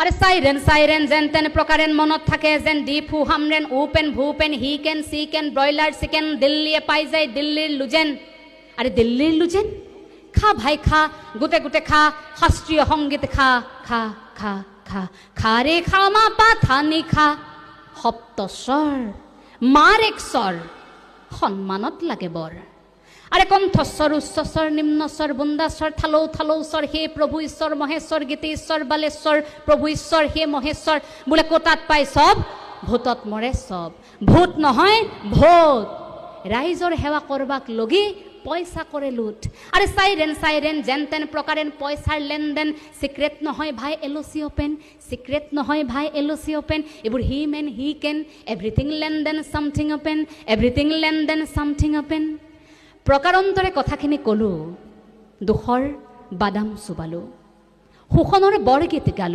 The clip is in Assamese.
আরে সাইরেন সাইরেন যেন তেন প্রকারেন মনত থাকে যেন ডিপ হু হামরেন উপেন ভূপেন হি কেন সি কেন ব্রয়লার চিকেন দিল্লীয়ে পাই যায় দিল্লীর লুজেন আরে দিল্লীর লুজেন খা ভাই খা গোটে গোটে খা শাস্ত্ৰীয় সংগীত খা খা খা খা খা ৰে খা মা পা থানি খা সপ্তস্বৰ মাৰ এক স্বৰ সন্মানত লাগে বৰ আৰে কণ্ঠস্বৰ উচ্চস্বৰ নিম্নস্বৰ বুন্দাস্বৰ থালৌ থালৌ স্বৰ হে প্ৰভু ঈশ্বৰ মহেশ্বৰ গীতেশ্বৰ বালেশ্বৰ প্ৰভু ঈশ্বৰ হে মহেশ্বৰ বোলে কোটাত পাই সব ভূতত মৰে সব ভূত নহয় ভূত ৰাইজৰ সেৱা কৰবাক লগি পয়সা করে লুট আরে সাইরেন সাইরেন যেন তেন প্রকারেন পয়সার লেনদেন সিক্রেট নহয় ভাই এলওসি ওপেন সিক্রেট নহয় ভাই এলওসি ওপেন এবোৰ হি মেন হি কেন এভৰিথিং লেনদেন সামথিং ওপেন এভৰিথিং লেনদেন সামথিং ওপেন প্ৰকাৰান্তৰে কথাখিনি কলো দুখৰ বাদাম চুবালো সুখনৰ বৰগীত গালো